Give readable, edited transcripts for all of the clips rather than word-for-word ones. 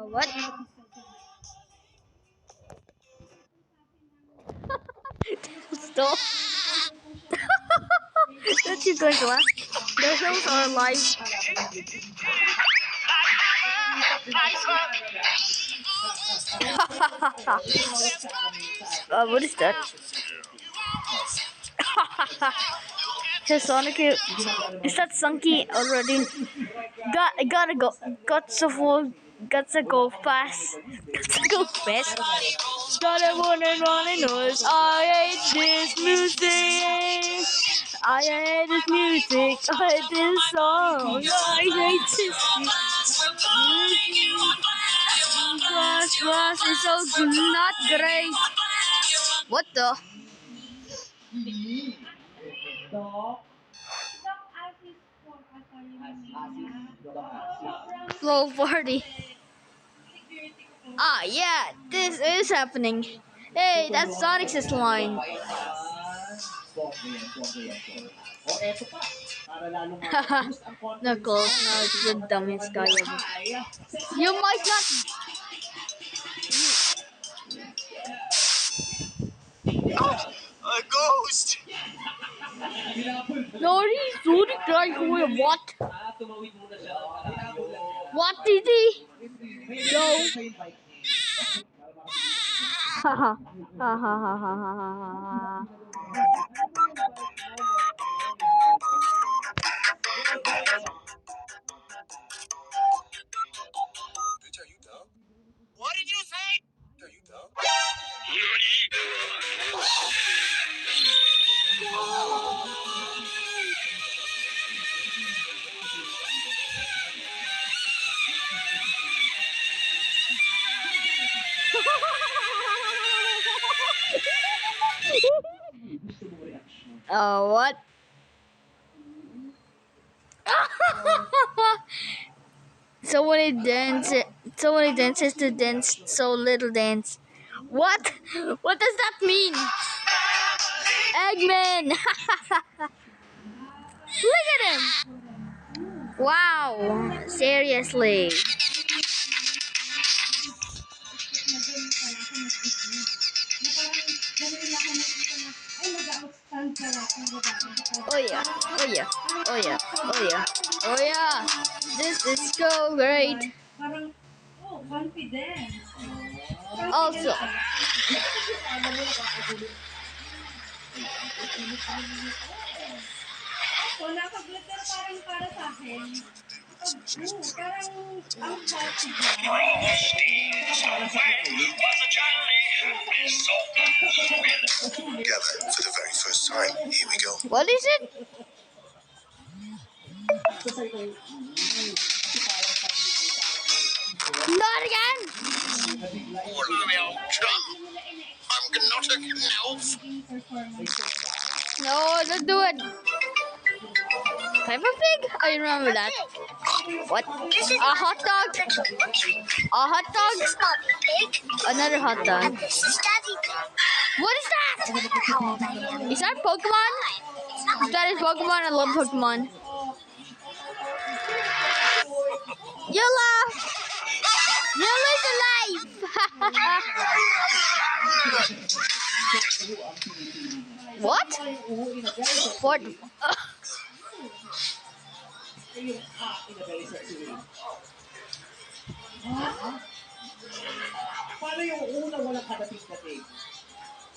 What? Stop. That's you going to laugh. The hills are alive. What is that? Hey, Sonic, is that Sunky already? Gotta go. Gotta go fast. Gotta go fast. Gotta wanna noise. I hate this music. I hate this music. I hate this song. I hate this music. Was is so not great. What the? Flow party. Ah, yeah, this is happening. Hey, that's Sonic's line. Haha, Knuckles, now it's the dumbest guy ever. You might not. A ghost! Sorry, Sonic tried to what? What did he? No. Haha, ha ha ha ha ha ha. Bitch, are you dumb? What did you say? Are you dumb? Oh, what? Somebody dances to dance so little dance. What? What does that mean? Eggman! Look at him! Wow, seriously. Oh yeah, oh yeah, oh yeah, oh yeah, oh yeah. This is so great. Also, Together for the very first time. Here we go. what is it? Not again! Oh, little chum. I'm not a elf. No, don't do it. Peppa Pig? I remember that. What? A hot dog? A hot dog? Another hot dog. What is that? Is that Pokemon? That is Pokemon. I love Pokemon. Yola! Yola is alive! What? What?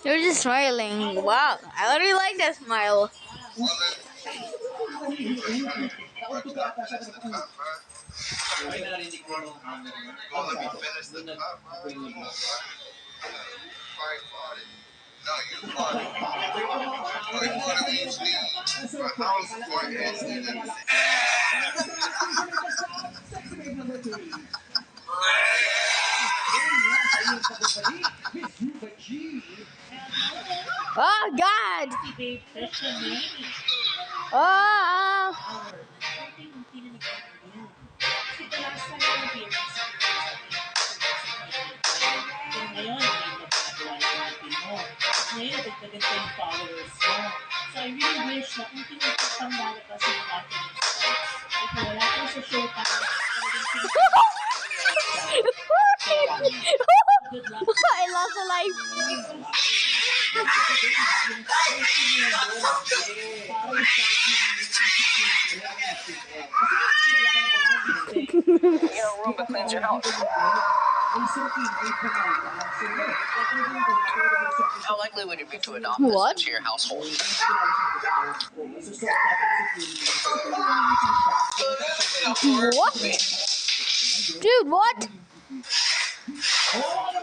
You're just smiling. Wow, I really like that smile. Oh God! Oh! Ngayon, dagdagan ko yung followers mo. So, I really wish na kung tinutang ka sa atin, ay wala ko sa showtime, talagang I lost a life. Your Roomba cleans your house. How likely would it be to adopt What? this into your household? What? Dude, what?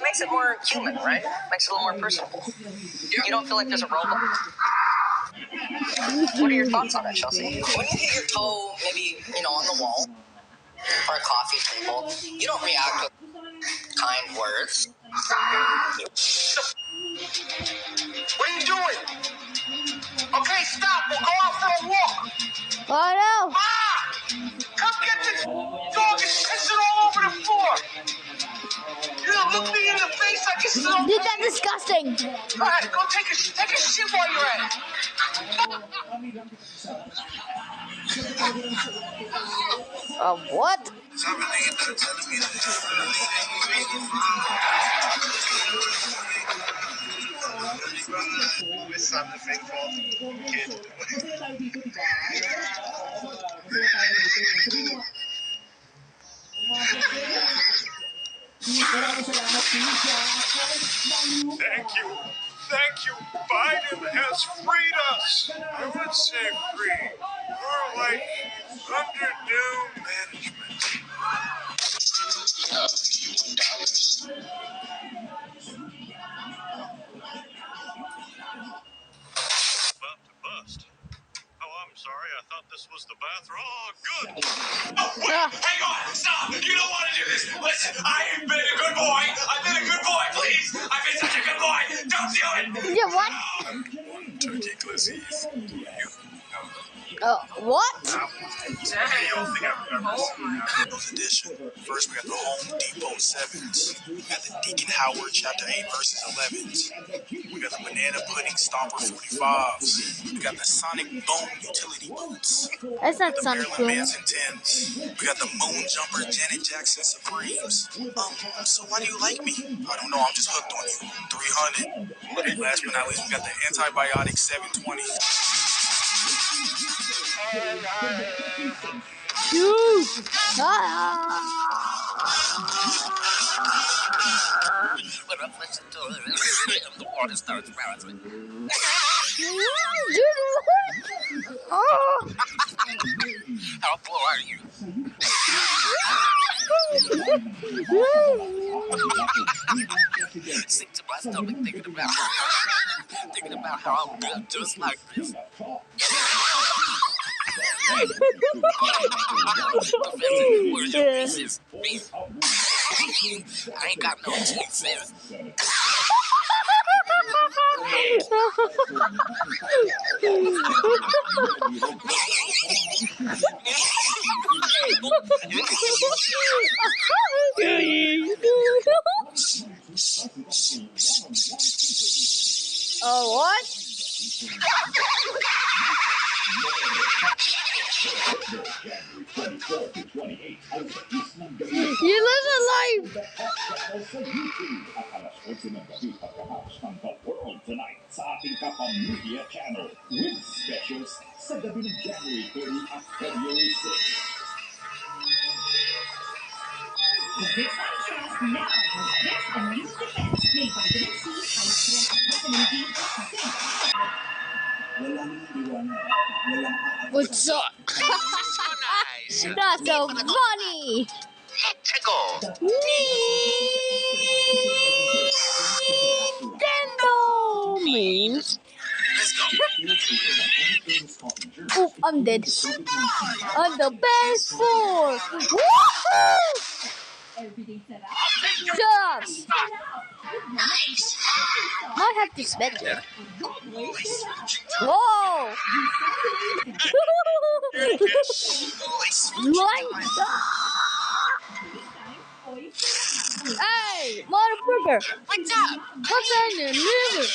Makes it more human, right? Makes it a little more personable. You don't feel like there's a robot. What are your thoughts on that, Chelsea? When you hit your toe, maybe, on the wall or a coffee table, you don't react with kind words. What are you doing? Okay, stop. We'll go out for a walk. Oh no! Ma! Come get this dog. It's pissing all over the floor. You don't look me in the face like it's still. Dude, that's disgusting. All right, go take a shit while you're at it. What? It's time to fake fault. Thank you. Biden has freed us. I would say free. More like under new management. About to bust. Oh, I'm sorry. I thought this was the bathroom. Oh, good. Hang on! Stop! You don't want to do this! Listen, I have been a good boy! I've been a good boy, please! I've been such a good boy! Don't do it! Yeah, what? Ridiculous, Eve. What? Those edition. First, we got the Home Depot 7s. We got the Deacon Howard Chapter 8 verses 11s. We got the Banana Pudding Stomper 45s. We got the Sonic Boom Utility Boots. That's not The Sonic Marilyn Boom. Manson 10s. We got the Moon Jumper Janet Jackson Supremes. So why do you like me? I don't know, I'm just hooked on you. 300. Last but not least, we got the Antibiotic 720. Dude! Ah! When I flex the door, the water starts rising. Dude, what? Oh! How poor are you? Sick to my stomach thinking about how I'm built just like this. Where's your pieces? I ain't got no teeth, sis. Oh, what? You live a life! The world tonight sa ating Kapamedia channel with specials sa gabi ng January 30 at February 6. The Big Bang Trust now has this immune defense made by vitamin C, high strength vitamin D, What's up? That's so funny! Nintendo memes. Oh, I'm dead. I'm the best four. Woohoo! everything set up. Stop! Might have to spit it. Whoa! Hey, motherfucker! What's up? What's in your liver?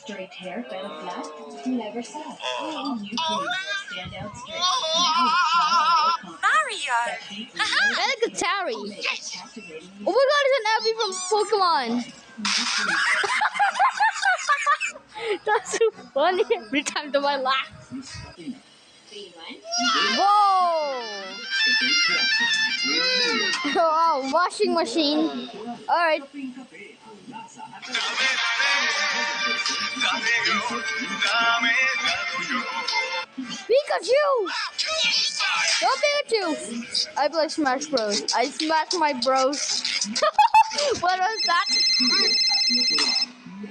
Straight hair, fell flat, never sad. All new creams stand out straight. Now it's flat on your confidence. Mario! That deep Elegatari. makes captivating Oh my god, it's an Abby from Pokemon. That's so funny every time do I laugh. Whoa! Oh, washing machine. Alright. Pikachu! Go Pikachu! I play Smash Bros. I smash my bros. What was that?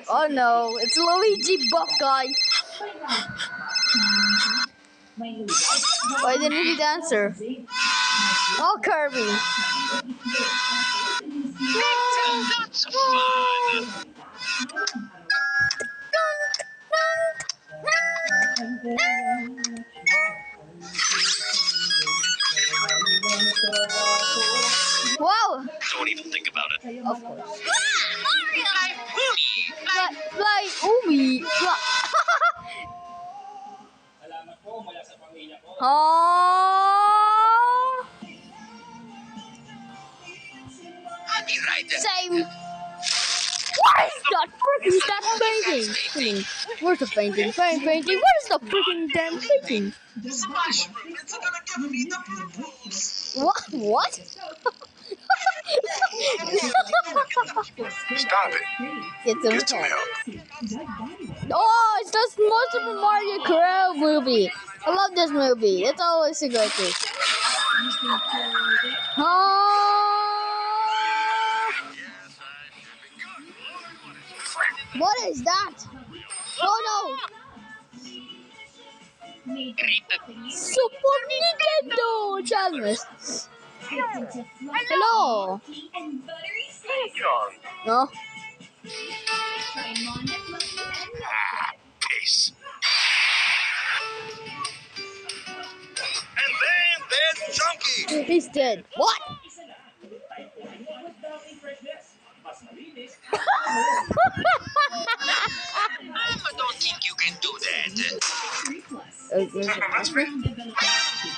Oh no, it's Luigi buff guy. Why didn't he answer? Oh, Kirby. Lots of fun! Wow! Don't even think about it. Of course. Mario! Fly Umi. Oh. I'll be right there. Same. What is that freaking that painting? Where's the painting? Painting. Where's the freaking damn painting? It's a mushroom. It's gonna give me the poo-poos. What? Stop it. Get some help. Oh, it's the most Super Mario Crow movie. I love this movie. It's always a good thing. Oh. What is that? Oh no! Super Nintendo Chalmers. Hello. No. Peace. And then there's Chunky. He's dead. What? I don't think you can do that.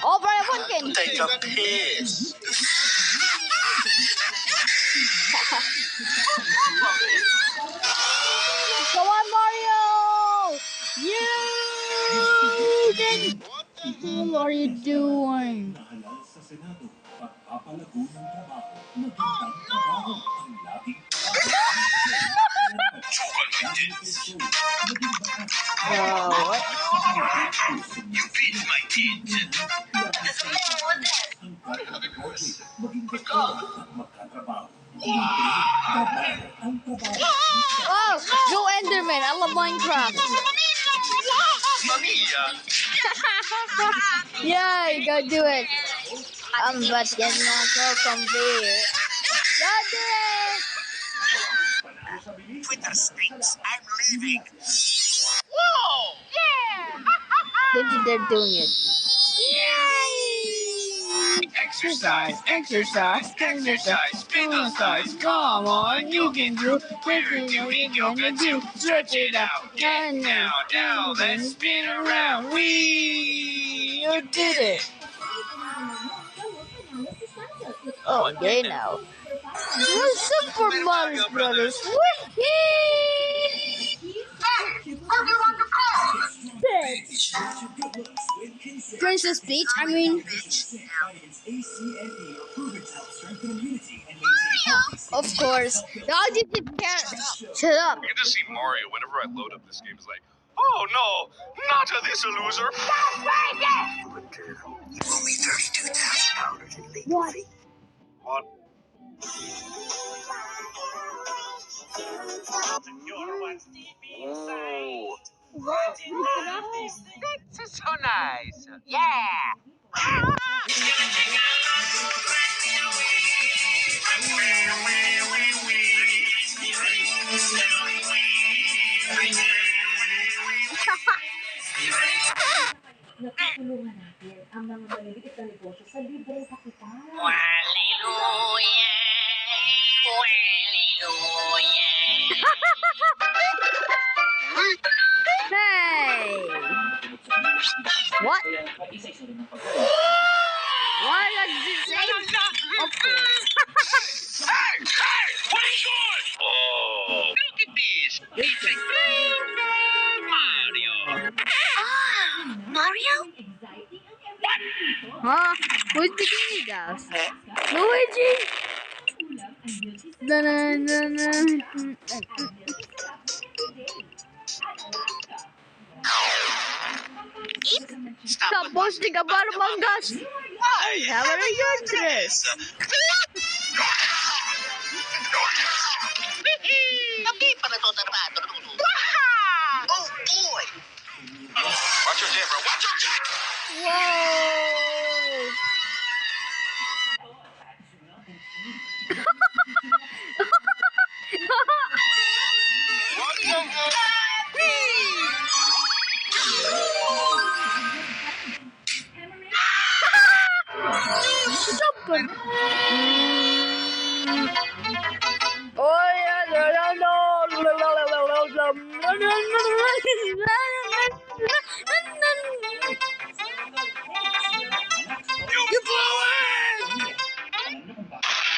Oh, Brian Pumpkin. Take a piss. Come on, Mario. You did. What the hell are you doing? Nahalal sa Senado, pagpapalago ng trabaho, magandang trabaho ang laging What? You beat my kids. ang pagkakagawin, maging gusto at magkatrabaho. Ang trabaho. Oh, go Enderman. I love Minecraft. Mamiya. Yeah, you gotta do it. I'm about to get knocked from there. Gotta do it. Twitter stinks. I'm leaving. Whoa! Good that they're doing it. Exercise, exercise, exercise, exercise. Come on, you can do we're doing yoga too. Stretch it out, get down, down, then spin around. Wee! You did it. Oh, okay now. We're Super Mario Brothers. Whee! Princess Peach, I mean. Of course. How did you care? Shut up. You can just see Mario whenever I load up this game. It's like, oh no, not this a loser. Only $32,000 in legal What? fee. What? Oh. This is so nice. Yeah. Natutulungan natin ang mga maliliit na negosyo sa libreng kapital. Hallelujah. Hallelujah. What? Pag isa isa rin ng pagkain. Why does it say? Of course. Hey! Hey! What are you doing? Oh, look at this. It's a green Mario. Mario? Huh? Who's the genie guys? Luigi? Stop boasting about Among Us. I have a interest. Oh boy! Watch your camera. Watch your camera. Whoa! Jumping. Oh yeah, you blew it!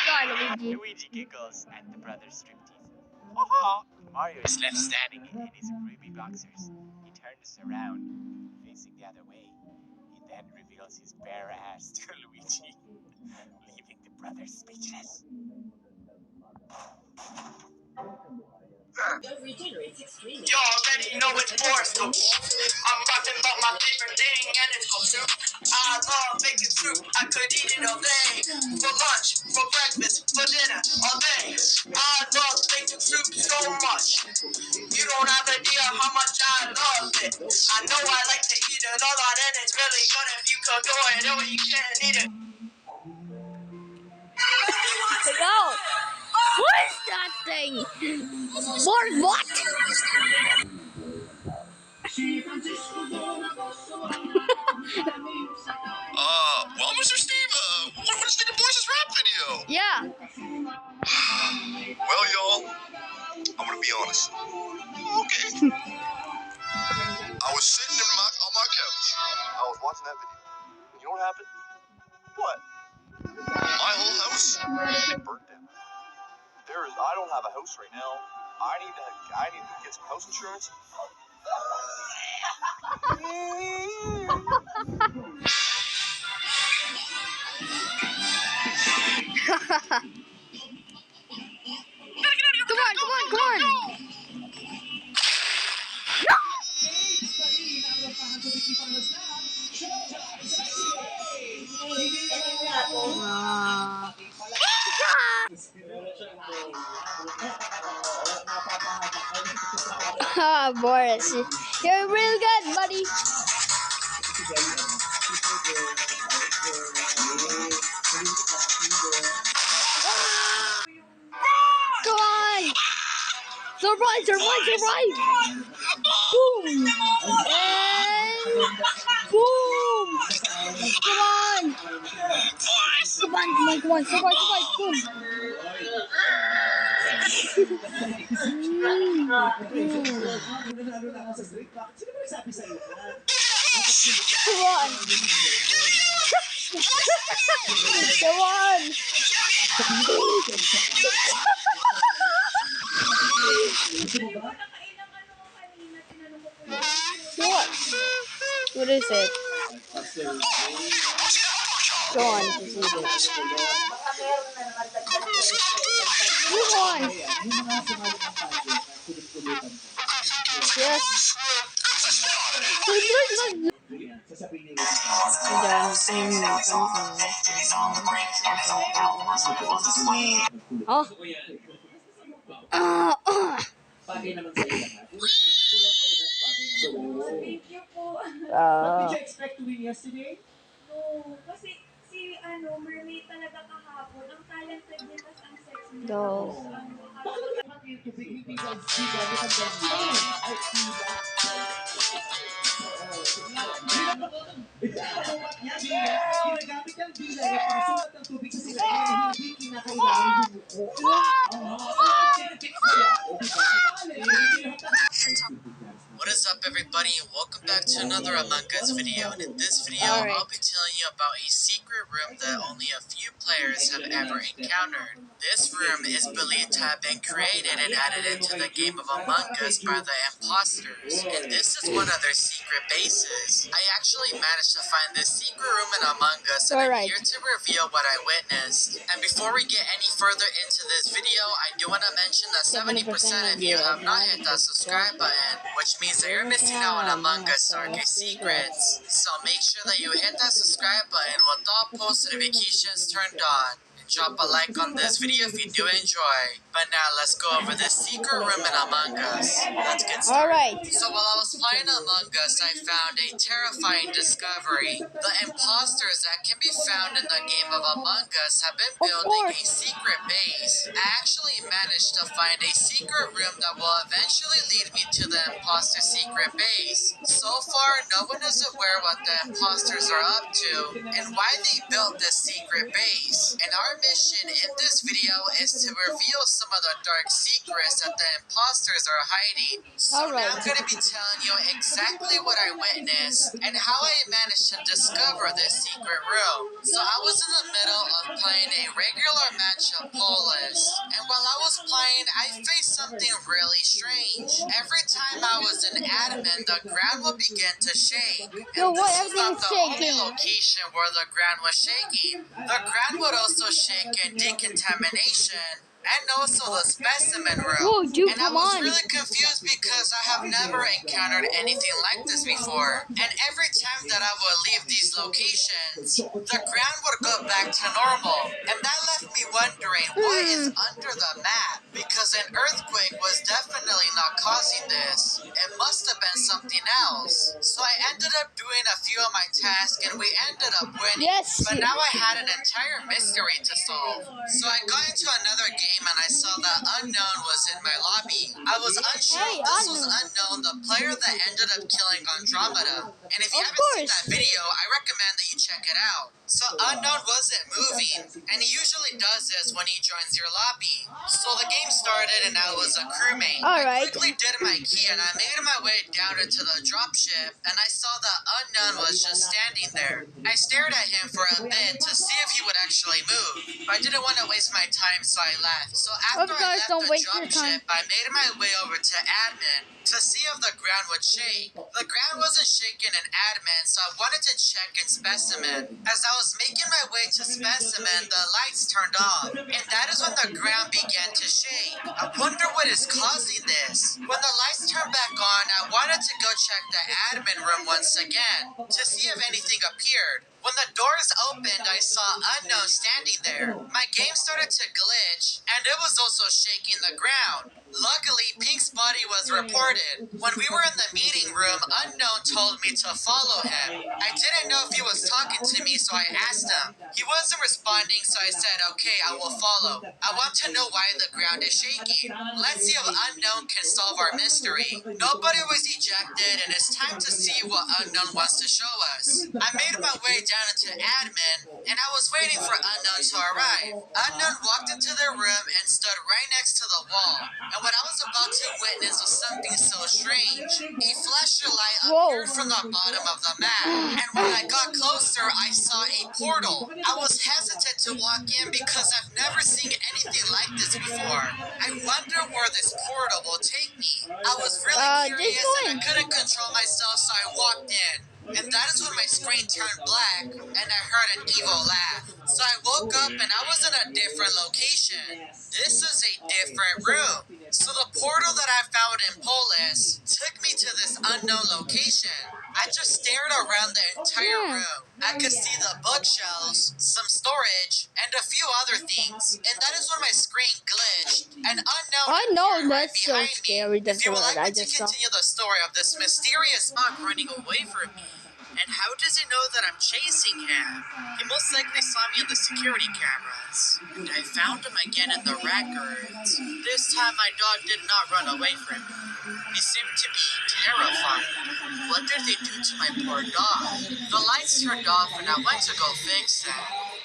Sorry, Luigi. Luigi giggles at the brothers' striptease. Haha! Mario is left standing in his ruby boxers. He turns around, facing the other way. He then reveals his bare ass to Luigi, leaving the brothers speechless. You already know it's forced. I'm rapping about my favorite thing, and it's culture. I love making soup. I could eat it all day. For lunch, for breakfast, for dinner, all day. I love making soup so much. You don't have idea how much I love it. I know I like to eat it a lot, and it's really good if you could do it, or you can't eat it. Go! What is that thing? What? Well, Mr. Steve, what do you think of Boyce's rap video? Yeah. Well, y'all, I'm gonna be honest. Okay. I was sitting on my couch. I was watching that video. You know what happened? What? My whole house burnt down. I don't have a house right now. I need to get some house insurance. Come on. Ah, Boris, you're real good, buddy. Come on! Surprise! Boom! And boom! Come on! Surprise! Boom! Come on! Come on! What is it? Go on, just eat it. Come on! Yes! Bagay naman sa iyo lahat. Thank you po. What did you expect to win yesterday? No, kasi si Mermaid talaga kahapon. Ang talented niya, tas ang sexy niya. Go. Bakit to big meetings ang siga ni Kandang? Ay, siga. Ginagamit ang bilang para sulat ng tubig sa sila na hindi kinakailangan yung buko. What is up, everybody? everybody, and welcome back to another Among Us video. And in this video, Alright. I'll be telling you about a secret room that only a few players have ever encountered. This room is believed to have been created and added into the game of Among Us by the imposters, and this is one of their secret bases. I actually managed to find this secret room in Among Us, and I'm Alright. here to reveal what I witnessed. And before we get any further into this video, I do want to mention that 70% of you have not hit that subscribe button, which means that you're missing out on Among Us Darkest Secrets. So make sure that you hit that subscribe button with all post notifications turned on. And drop a like on this video if you do enjoy. But now let's go over this secret room in Among Us. Let's get started. Alright. So while I was playing Among Us, I found a terrifying discovery. The imposters that can be found in the game of Among Us have been building a secret base. I actually managed to find a secret room that will eventually lead me to the imposter secret base. So far, no one is aware what the imposters are up to and why they built this secret base. And our mission in this video is to reveal some of the dark secrets that the imposters are hiding. So now I'm going to be telling you exactly what I witnessed and how I managed to discover this secret room. So I was in the middle of playing a regular match of Polis, and while I was playing, I faced something really strange. Every time I was in admin, the ground would begin to shake. Yo, And what? this is not Everything's the only shaking. location where the ground was shaking. The ground would also shake in decontamination and also the specimen room. Whoa, dude, And I come was on. really confused because I have never encountered anything like this before. And every time that I would leave these locations, the ground would go back to normal. And that left me wondering what is under the map, because an earthquake was definitely not causing this. It must have been something else. So I ended up doing a few of my tasks and we ended up winning. Yes. But now I had an entire mystery to solve. So I got into another game and I saw that Unknown was in my lobby. I was unsure Hey, if this was Unknown. Unknown, the player that ended up killing Andromeda. And if you Of haven't seen course. that video, I recommend that you check it out. So Unknown wasn't moving, and he usually does this when he joins your lobby. So the game started and I was a crewmate. I Alright. quickly did my key and I made my way down into the dropship, and I saw that Unknown was just standing there. I stared at him for a bit to see if he would actually move, but I didn't want to waste my time, so I left. So after I course, left don't the waste your time. dropship, I made my way over to admin to see if the ground would shake. The ground wasn't shaking in admin, so I wanted to check in specimen. As I was making my way to specimen, the lights turned off, and that is when the ground began to shake. I wonder what is causing this. When the lights turned back on, I wanted to go check the admin room once again to see if anything appeared. When the doors opened, I saw Unknown standing there. My game started to glitch, and it was also shaking the ground. Luckily, Pink's body was reported. When we were in the meeting room, Unknown told me to follow him. I didn't know if he was talking to me, so I asked him. He wasn't responding, so I said, okay, I will follow. I want to know why the ground is shaking. Let's see if Unknown can solve our mystery. Nobody was ejected, and it's time to see what Unknown wants to show us. I made my way down into admin, and I was waiting for Unknown to arrive. Unknown walked into their room and stood right next to the wall. And what I was about to witness was something so strange. A flashlight appeared from the bottom of the map, and when I got closer, I saw a portal. I was hesitant to walk in because I've never seen anything like this before. I wonder where this portal will take me. I was really curious and I couldn't control myself, so I walked in. And that is when my screen turned black and I heard an evil laugh. So I woke up and I was in a different location. This is a different room. So the portal that I found in Polis took me to this unknown location. I just stared around the entire room. I could see the bookshelves, some storage, and a few other things. And that is when my screen glitched. An unknown I know, appeared right that's so behind me. scary, the If you would door like I me to just saw. continue the story of this mysterious dog running away from me. And how does he know that I'm chasing him? He most likely saw me in the security cameras. And I found him again in the records. This time my dog did not run away from me. He seemed to be terrified. What did they do to my poor dog? The lights turned off and I went to go fix it.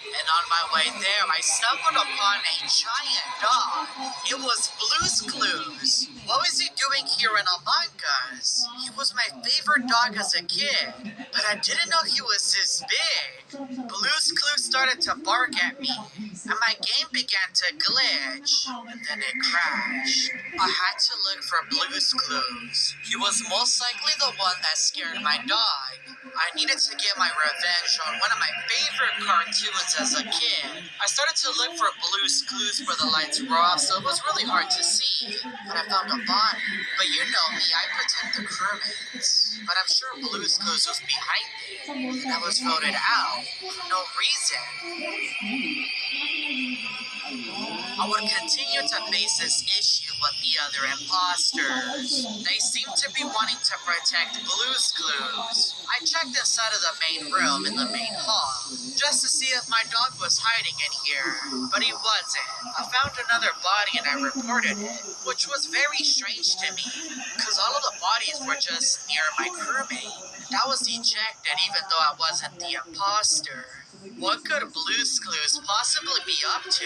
And on my way there, I stumbled upon a giant dog. It was Blue's Clues. What was he doing here in Among Us? He was my favorite favorite dog as a kid, but I didn't know he was this big. Blue's Clues started to bark at me, and my game began to glitch, and then it crashed. I had to look for Blue's Clues. He was most likely the one that scared my dog. I needed to get my revenge on one of my favorite cartoons as a kid. I started to look for Blue's Clues where the lights were off, so it was really hard to see. But I found a body. But you know me, I protect the crewmates. But I'm sure Blue's Clues was behind it. And I was voted out for no reason. I would continue to face this issue with the other imposters. They seemed to be wanting to protect Blue's Clues. I checked inside of the main room in the main hall, just to see if my dog was hiding in here, but he wasn't. I found another body and I reported it, which was very strange to me, because all of the bodies were just near my crewmate. That was ejected even though I wasn't the imposter. What could Blue's Clues possibly be up to?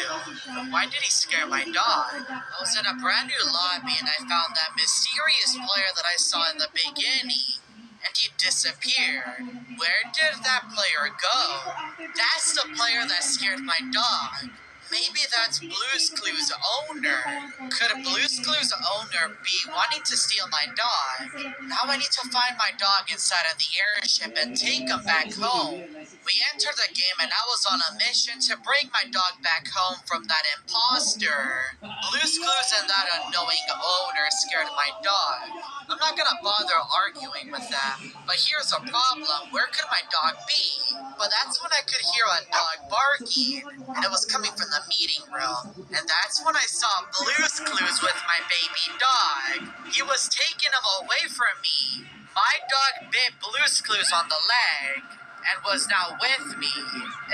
Why did he scare my dog? I was in a brand new lobby and I found that mysterious player that I saw in the beginning. And he disappeared. Where did that player go? That's the player that scared my dog. Maybe that's Blue's Clues' owner. Could Blue's Clues' owner be wanting to steal my dog? Now I need to find my dog inside of the airship and take him back home. We entered the game and I was on a mission to bring my dog back home from that imposter. Blue's Clues and that annoying owner scared my dog. I'm not gonna bother arguing with them, but here's a problem. Where could my dog be? But that's when I could hear a dog barking, and it was coming from the meeting room. And that's when I saw Blue's Clues with my baby dog. He was taking him away from me. My dog bit Blue's Clues on the leg and was now with me.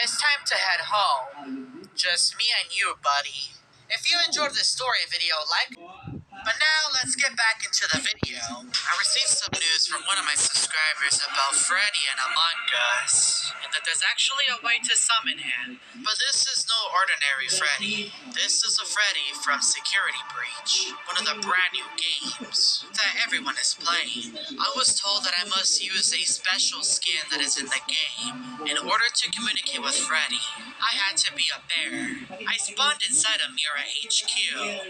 It's time to head home. Just me and you, buddy. If you enjoyed this story video, like. But now let's get back into the video. I received some news from one of my subscribers about Freddy and Among Us, and that there's actually a way to summon him. But this is no ordinary Freddy. This is a Freddy from Security Breach, one of the brand new games that everyone is playing. I was told that I must use a special skin that is in the game in order to communicate with Freddy. I had to be a bear. I spawned inside of Mira HQ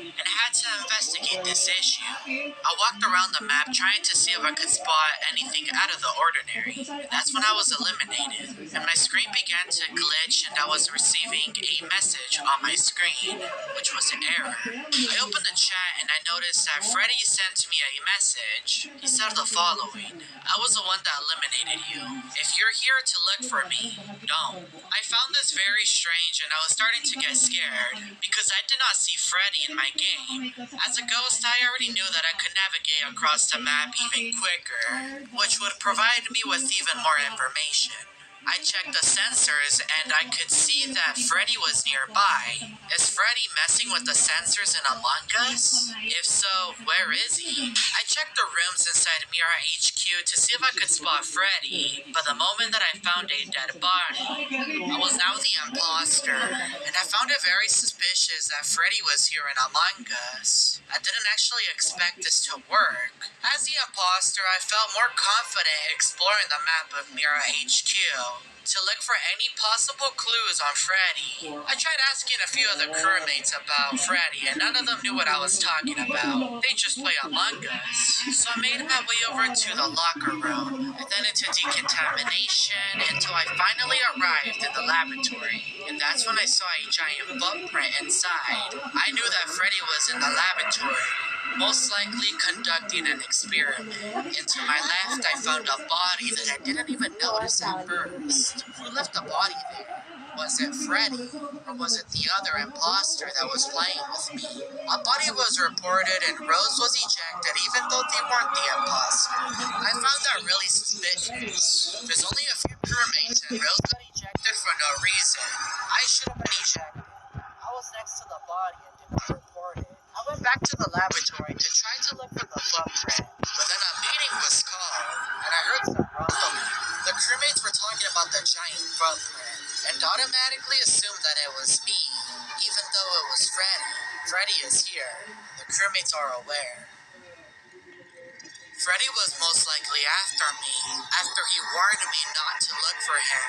and had to investigate this issue. I walked around the map trying to see if I could spot anything out of the ordinary. That's when I was eliminated, and my screen began to glitch and I was receiving a message on my screen, which was an error. I opened the chat and I noticed that Freddy sent me a message. He said the following: I was the one that eliminated you. If you're here to look for me, don't. I found this very strange and I was starting to get scared because I did not see Freddy in my game. As a ghost, I already knew that I could navigate across the map even quicker, which would provide me with even more information. I checked the sensors and I could see that Freddy was nearby. Is Freddy messing with the sensors in Among Us? If so, where is he? I checked the rooms inside Mira HQ to see if I could spot Freddy, but the moment that I found a dead body, I was now the imposter, and I found it very suspicious that Freddy was here in Among Us. I didn't actually expect this to work. As the imposter, I felt more confident exploring the map of Mira HQ to look for any possible clues on Freddy. I tried asking a few other crewmates about Freddy, and none of them knew what I was talking about. They just play Among Us. So I made my way over to the locker room, and then into decontamination, until I finally arrived in the laboratory. And that's when I saw a giant footprint inside. I knew that Freddy was in the laboratory, most likely conducting an experiment. And to my left, I found a body that I didn't even notice at first. Who left the body there? Was it Freddy, or was it the other imposter that was playing with me? A body was reported and Rose was ejected even though they weren't the imposter. I found that really suspicious. There's only a few crewmates and Rose got ejected for no reason. I should have been ejected. I was next to the body and did not report it. I went back to the laboratory to try to look for the footprint, but then a meeting was called, and I heard some rumbling. The crewmates were talking about the giant footprint, and automatically assumed that it was me, even though it was Freddy. Freddy is here. The crewmates are aware. Freddy was most likely after me, after he warned me not to look for him,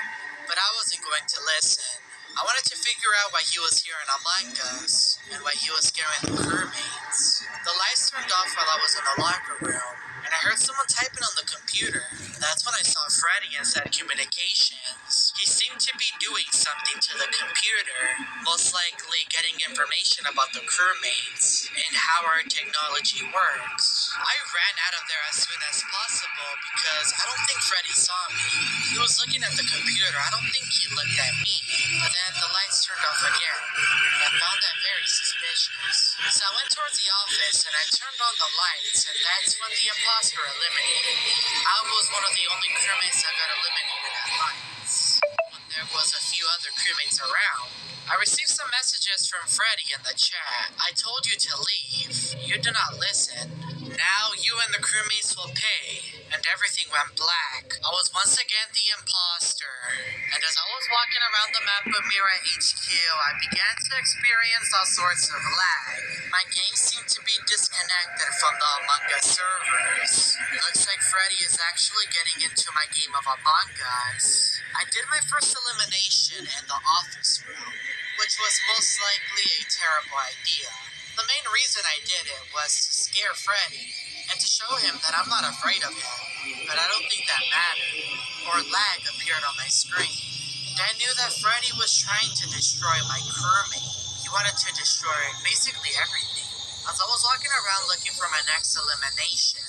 but I wasn't going to listen. I wanted to figure out why he was here in Among Us, and why he was scaring the crewmates. The lights turned off while I was in the locker room, and I heard someone typing on the computer. That's when I saw Freddy inside communications. He seemed to be doing something to the computer, most likely getting information about the crewmates and how our technology works. I ran out of there as soon as possible because I don't think Freddy saw me. He was looking at the computer. I don't think he looked at me. But then the lights turned off again. I found that very suspicious. So I went towards the office and I turned on the lights, and that's when the imposter eliminated me. I was one of the only crewmates that got eliminated at lights. When there was a few other crewmates around, I received some messages from Freddy in the chat. I told you to leave. You do not listen. Now you and the crewmates will pay, and everything went black. I was once again the imposter, and as I was walking around the map of Mira HQ, I began to experience all sorts of lag. My game seemed to be disconnected from the Among Us servers. Looks like Freddy is actually getting into my game of Among Us. I did my first elimination in the office room, which was most likely a terrible idea. The main reason I did it was to scare Freddy and to show him that I'm not afraid of him, but I don't think that mattered. More lag appeared on my screen, and I knew that Freddy was trying to destroy my crewmate. He wanted to destroy basically everything. As I was walking around looking for my next elimination,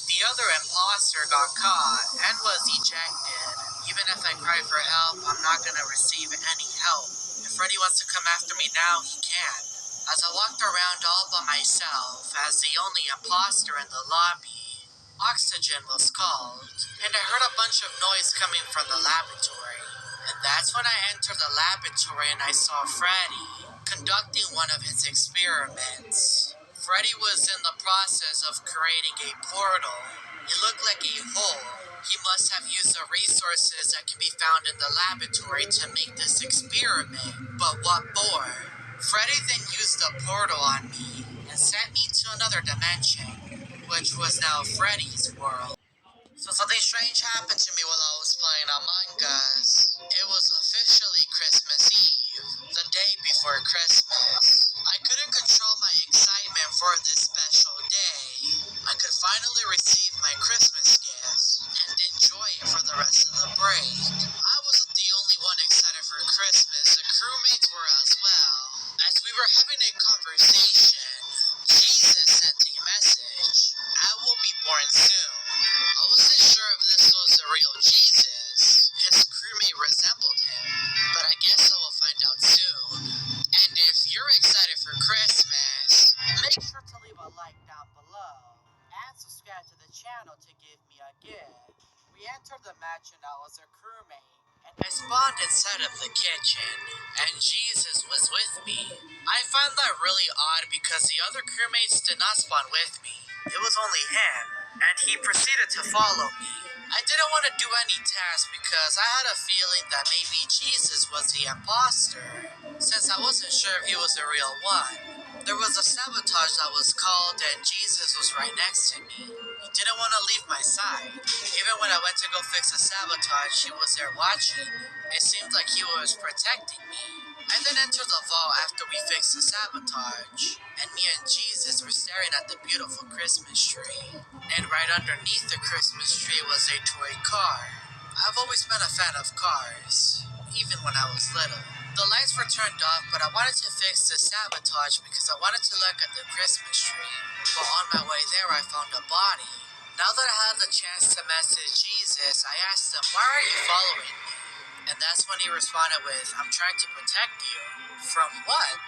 the other imposter got caught and was ejected. Even if I cry for help, I'm not gonna receive any help. If Freddy wants to come after me now, he can. As I walked around all by myself, as the only imposter in the lobby, oxygen was called, and I heard a bunch of noise coming from the laboratory. And that's when I entered the laboratory and I saw Freddy conducting one of his experiments. Freddy was in the process of creating a portal. It looked like a hole. He must have used the resources that can be found in the laboratory to make this experiment. But what for? Freddy then used the portal on me and sent me to another dimension, which was now Freddy's world. So something strange happened to me while I was playing Among Us. It was officially Christmas Eve, the day before Christmas. I couldn't control my excitement for this special day. I could finally receive my Christmas gifts and enjoy it for the rest of the break. I wasn't the only one excited for Christmas, the crewmates were as well. As we were having a conversation, Jesus sent a message. I will be born soon. I wasn't sure if this was the real Jesus. His crewmate resembled him, but I guess I will find out soon. And if you're excited for Christmas, make sure to leave a like down below and subscribe to the channel to give me a gift. We entered the mansion. I was a crewmate, and I spawned inside of the kitchen, and Jesus was with me. I found that really odd because the other crewmates did not spawn with me. It was only him, and he proceeded to follow me. I didn't want to do any tasks because I had a feeling that maybe Jesus was the imposter, since I wasn't sure if he was the real one. There was a sabotage that was called, and Jesus was right next to me. He didn't want to leave my side. Even when I went to go fix the sabotage, he was there watching. It seemed like he was protecting me. I then entered the vault after we fixed the sabotage, and me and Jesus were staring at the beautiful Christmas tree. And right underneath the Christmas tree was a toy car. I've always been a fan of cars, even when I was little. The lights were turned off, but I wanted to fix the sabotage because I wanted to look at the Christmas tree. But on my way there, I found a body. Now that I had the chance to message Jesus, I asked him, "Why are you following me?" And that's when he responded with, "I'm trying to protect you." From what?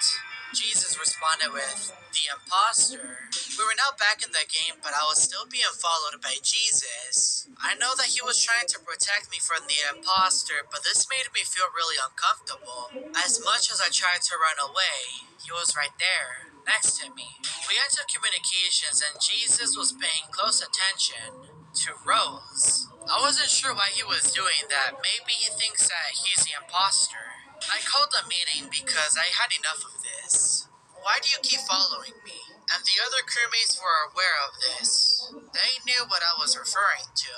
Jesus responded with, "The imposter." We were now back in the game, but I was still being followed by Jesus. I know that he was trying to protect me from the imposter, but this made me feel really uncomfortable. As much as I tried to run away, he was right there, next to me. We entered communications, and Jesus was paying close attention to Rose. I wasn't sure why he was doing that. Maybe he thinks that he's the imposter. I called a meeting because I had enough of this. "Why do you keep following me?" and the other crewmates were aware of this. They knew what I was referring to.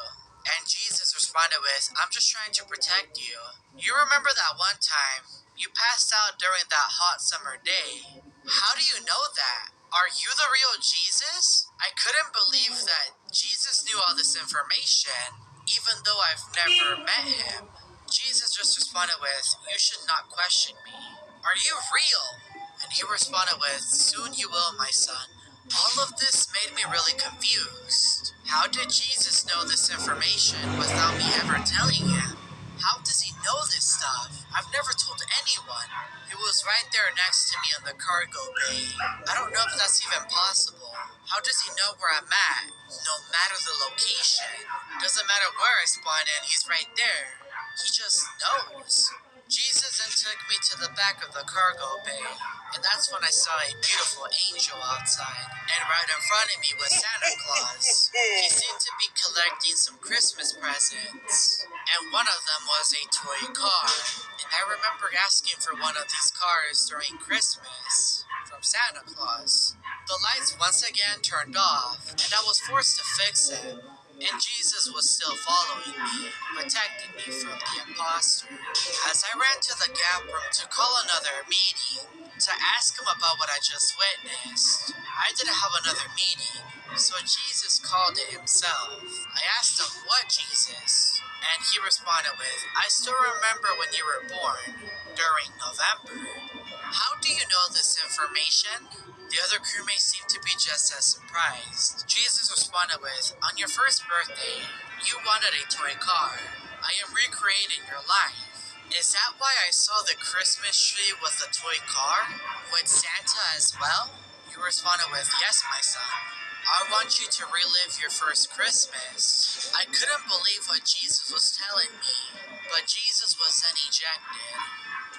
And Jesus responded with, I'm just trying to protect you. You remember that one time you passed out during that hot summer day? How do you know that? Are you the real Jesus? I couldn't believe that Jesus knew all this information, even though I've never met him. Jesus just responded with, you should not question me. Are you real? And he responded with, soon you will, my son. All of this made me really confused. How did Jesus know this information without me ever telling him? How does he know this stuff? I've never told anyone. He was right there next to me in the cargo bay. I don't know if that's even possible. How does he know where I'm at? No matter the location. Doesn't matter where I spawn in, he's right there. He just knows. Jesus then took me to the back of the cargo bay, and that's when I saw a beautiful angel outside, and right in front of me was Santa Claus. He seemed to be collecting some Christmas presents, and one of them was a toy car, and I remember asking for one of these cars during Christmas from Santa Claus. The lights once again turned off, and I was forced to fix it. And Jesus was still following me, protecting me from the imposter. As I ran to the gap room to call another meeting, to ask him about what I just witnessed, I didn't have another meeting, so Jesus called it himself. I asked him, what Jesus? And he responded with, I still remember when you were born, during November. How do you know this information? The other crewmates seemed to be just as surprised. Jesus responded with, on your first birthday, you wanted a toy car. I am recreating your life. Is that why I saw the Christmas tree with the toy car? With Santa as well? You responded with, yes, my son. I want you to relive your first Christmas. I couldn't believe what Jesus was telling me, but Jesus was then ejected,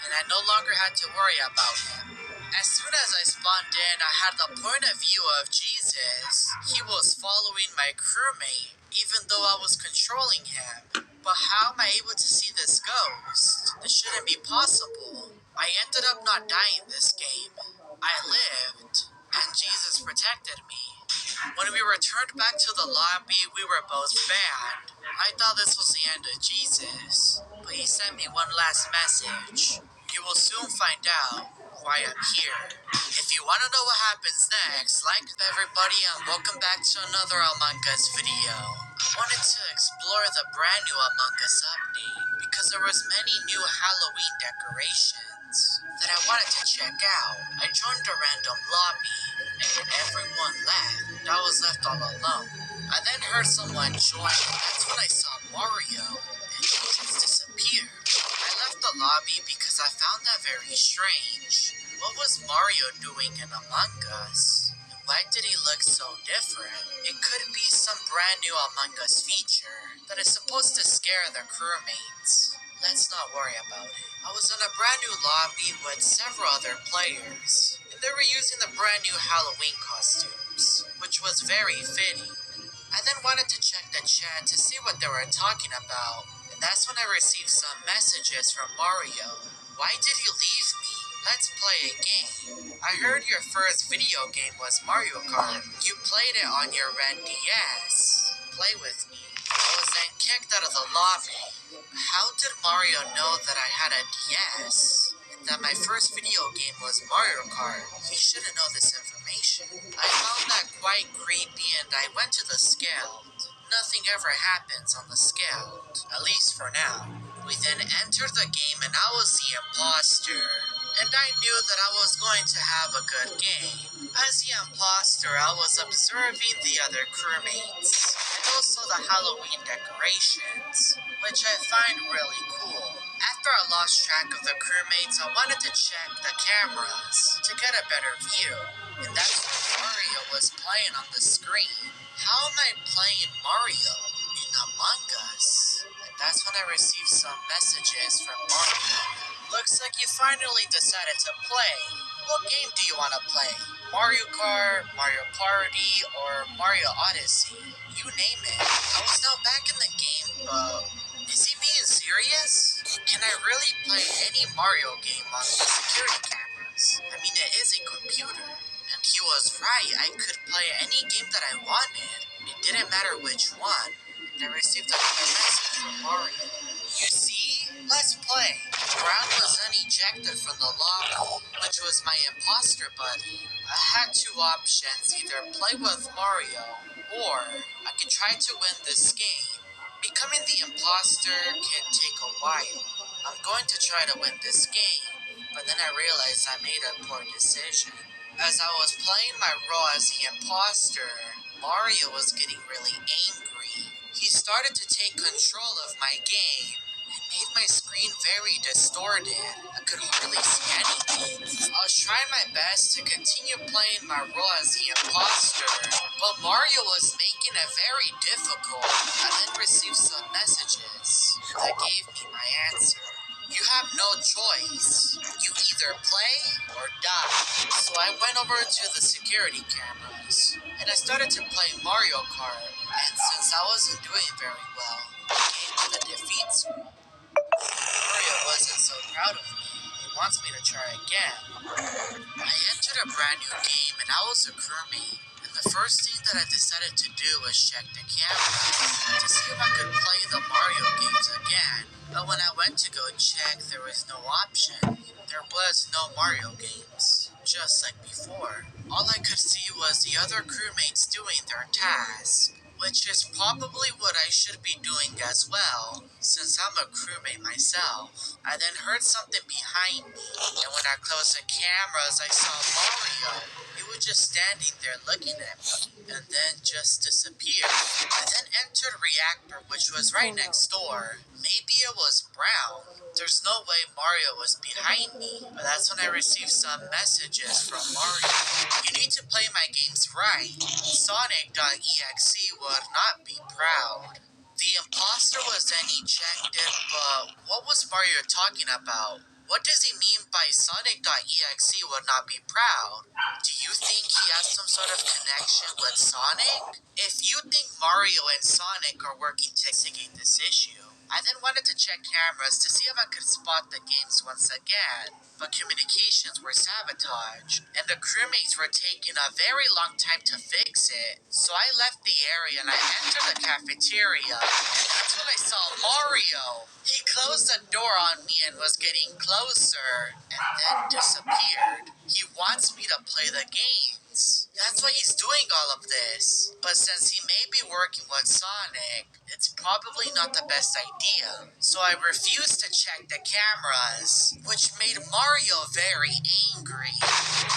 and I no longer had to worry about him. As soon as I spawned in, I had the point of view of Jesus. He was following my crewmate, even though I was controlling him. But how am I able to see this ghost? This shouldn't be possible. I ended up not dying this game. I lived, and Jesus protected me. When we returned back to the lobby, we were both banned. I thought this was the end of Jesus, but he sent me one last message. You will soon find out why I'm here. If you want to know what happens next, like everybody, and welcome back to another Among Us video. I wanted to explore the brand new Among Us update because there was many new Halloween decorations that I wanted to check out. I joined a random lobby, and when everyone left, I was left all alone. I then heard someone join, and that's when I saw Mario, and he just disappeared. I left the lobby because I found that very strange. What was Mario doing in Among Us? And why did he look so different? It could be some brand new Among Us feature that is supposed to scare their crewmates. Let's not worry about it. I was in a brand new lobby with several other players, and they were using the brand new Halloween costumes, which was very fitting. I then wanted to check the chat to see what they were talking about, and that's when I received some messages from Mario. Why did you leave me? Let's play a game. I heard your first video game was Mario Kart. You played it on your red DS. Play with me. I was then kicked out of the lobby. How did Mario know that I had a DS? And that my first video game was Mario Kart? He shouldn't know this information. I found that quite creepy, and I went to the Scald. Nothing ever happens on the Scald, at least for now. We then entered the game, and I was the imposter. And I knew that I was going to have a good game. As the imposter, I was observing the other crewmates, and also the Halloween decorations, which I find really cool. After I lost track of the crewmates, I wanted to check the cameras to get a better view, and that's when Mario was playing on the screen. How am I playing Mario in Among Us? And that's when I received some messages from Mario. Looks like you finally decided to play. What game do you want to play? Mario Kart, Mario Party, or Mario Odyssey? You name it. I was now back in the game, but is he being serious? Can I really play any Mario game on the security cameras? I mean, it is a computer, and He was right. I could play any game that I wanted. It didn't matter which one. And I received another message from Mario. You see? Let's play. Brown was then ejected from the lobby, which was my imposter buddy. I had two options, either play with Mario, or I could try to win this game. Becoming the imposter can take a while. I'm going to try to win this game, but then I realized I made a poor decision. As I was playing my role as the imposter, Mario was getting really angry. He started to take control of my game and made my screen very distorted. I could hardly see anything. I was trying my best to continue playing my role as the imposter, but Mario was making it very difficult. I then received some messages that gave me my answer. You have no choice. You either play or die. So I went over to the security cameras and I started to play Mario Kart. And since I wasn't doing very well, I came to the defeat screen. Mario wasn't so proud of me. He wants me to try again. I entered a brand new game and I was a crewmate. And the first thing that I decided to do was check the camera to see if I could play the Mario games again. But when I went to go check, there was no option. There was no Mario games, just like before. All I could see was the other crewmates doing their task, which is probably what I should be doing as well, since I'm a crewmate myself. I then heard something behind me, and when I closed the cameras, I saw Mario. He was just standing there looking at me, and then just disappeared. I then entered Reactor, which was right next door. Maybe it was Brown. There's no way Mario was behind me, but that's when I received some messages from Mario. You need to play my games right. Sonic.exe would not be proud. The imposter was then ejected, but what was Mario talking about? What does he mean by Sonic.exe would not be proud? Do you think he has some sort of connection with Sonic? If you think Mario and Sonic are working to investigate this issue, I then wanted to check cameras to see if I could spot the games once again, but communications were sabotaged, and the crewmates were taking a very long time to fix it. So I left the area and I entered the cafeteria, and that's when I saw Mario. He closed the door on me and was getting closer, and then disappeared. He wants me to play the games. That's why he's doing all of this. But since he may be working with Sonic, it's probably not the best idea. So I refused to check the cameras, which made Mario very angry.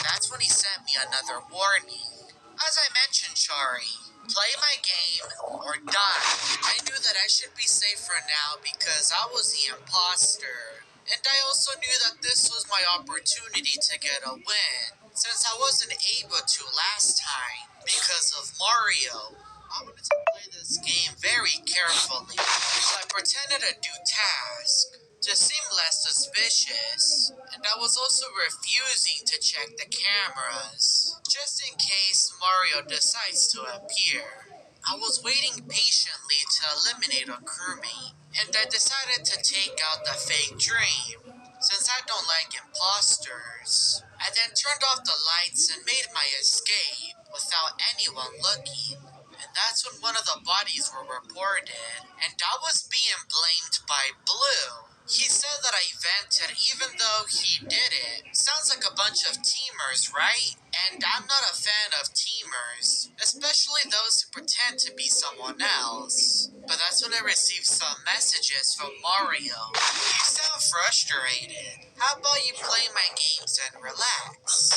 That's when he sent me another warning. As I mentioned, Chari, play my game or die. I knew that I should be safe for now because I was the imposter. And I also knew that this was my opportunity to get a win, since I wasn't able to last time because of Mario. I wanted to play this game very carefully, so I pretended to do tasks to seem less suspicious, and I was also refusing to check the cameras, just in case Mario decides to appear. I was waiting patiently to eliminate a crewmate, and I decided to take out the fake dream, since I don't like imposters. I then turned off the lights and made my escape without anyone looking. And that's when one of the bodies were reported, and I was being blamed by Blue. He said that I vented even though he did it. Sounds like a bunch of teamers, right? And I'm not a fan of teamers, especially those who pretend to be someone else. But that's when I received some messages from Mario. You sound frustrated. How about you play my games and relax?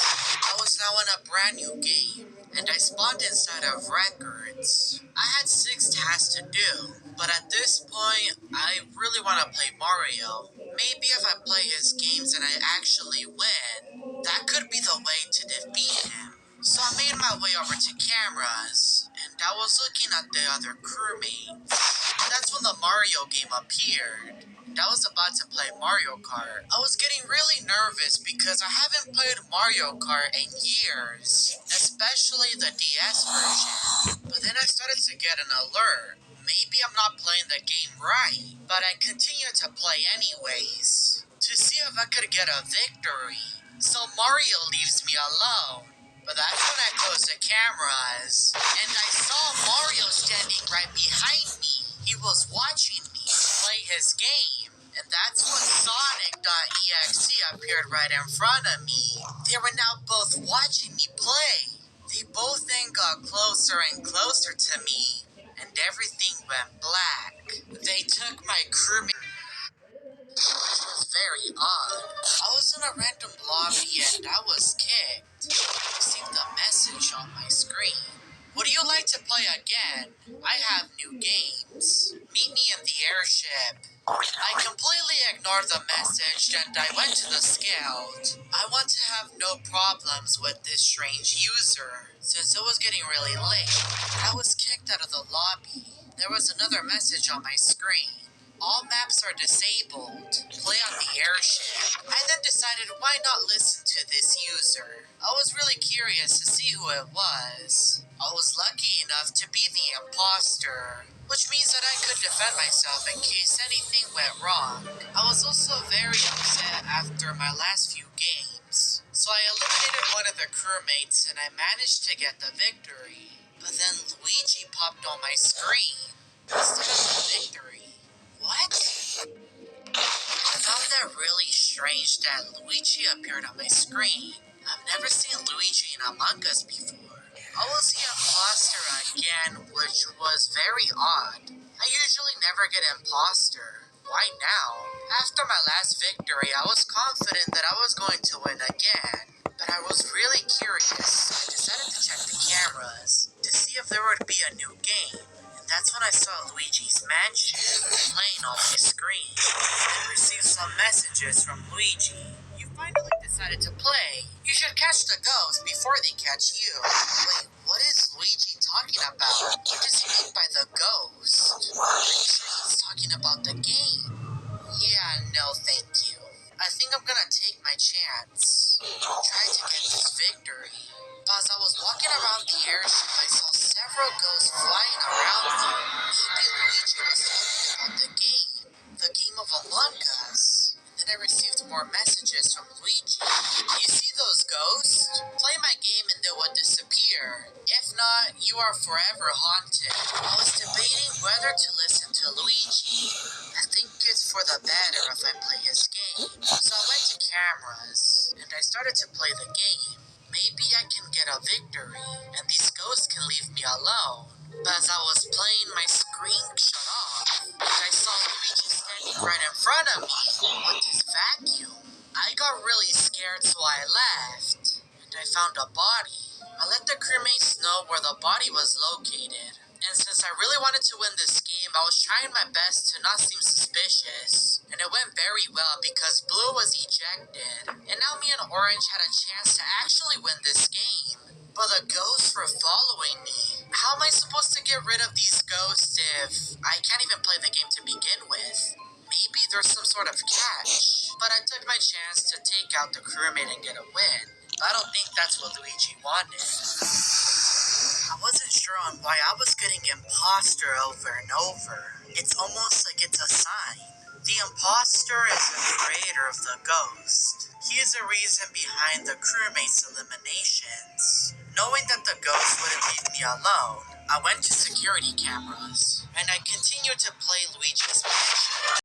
I was now in a brand new game, and I spawned inside of records. I had 6 tasks to do, but at this point, I really want to play Mario. Maybe if I play his games and I actually win, that could be the way to defeat him. So I made my way over to cameras, and I was looking at the other crewmates. And that's when the Mario game appeared. And I was about to play Mario Kart. I was getting really nervous because I haven't played Mario Kart in years, especially the DS version. But then I started to get an alert. Maybe I'm not playing the game right, but I continued to play anyways, to see if I could get a victory. So Mario leaves me alone. But that's when I closed the cameras, and I saw Mario standing right behind me. He was watching me play his game, and that's when Sonic.exe appeared right in front of me. They were now both watching me play. They both then got closer and closer to me, and everything went black. They took my crewmate, which was very odd. I was in a random lobby and I was kicked. I received a message on my screen. Would you like to play again? I have new games. Meet me in the airship. I completely ignored the message and I went to the scout. I want to have no problems with this strange user. Since it was getting really late, I was kicked out of the lobby. There was another message on my screen. All maps are disabled. Play on the airship. I then decided why not listen to this user. I was really curious to see who it was. I was lucky enough to be the imposter, which means that I could defend myself in case anything went wrong. I was also very upset after my last few games, so I eliminated one of the crewmates and I managed to get the victory. But then Luigi popped on my screen instead of the victory. What? I found that really strange that Luigi appeared on my screen. I've never seen Luigi in Among Us before. I was the imposter again, which was very odd. I usually never get imposter. Why now? After my last victory, I was confident that I was going to win again. But I was really curious. I decided to check the cameras to see if there would be a new game. That's when I saw Luigi's Mansion playing on my screen. I received some messages from Luigi. You finally decided to play. You should catch the ghosts before they catch you. Wait, what is Luigi talking about? What does he mean by the ghost? I'm sure he's talking about the game. Yeah, no thank you. I think I'm gonna take my chance. Try to get this victory. As I was walking around the airship, I saw several ghosts flying around me. Maybe Luigi was talking about the game of Among Us. And then I received more messages from Luigi. You see those ghosts? Play my game and they will disappear. If not, you are forever haunted. I was debating whether to listen to Luigi. I think it's for the better if I play his game. So I went to cameras, and I started to play the game. Maybe I can get a victory, and these ghosts can leave me alone. But as I was playing, my screen shut off, and I saw Luigi standing right in front of me with his vacuum. I got really scared, so I left, and I found a body. I let the crewmates know where the body was located. And since I really wanted to win this game, I was trying my best to not seem suspicious. And it went very well because Blue was ejected. And now me and Orange had a chance to actually win this game. But the ghosts were following me. How am I supposed to get rid of these ghosts if I can't even play the game to begin with? Maybe there's some sort of catch. But I took my chance to take out the crewmate and get a win. But I don't think that's what Luigi wanted. I wasn't sure on why I was getting imposter over and over. It's almost like it's a sign. The imposter is the creator of the ghost. He is the reason behind the crewmates' eliminations. Knowing that the ghost wouldn't leave me alone, I went to security cameras, and I continued to play Luigi's Mansion.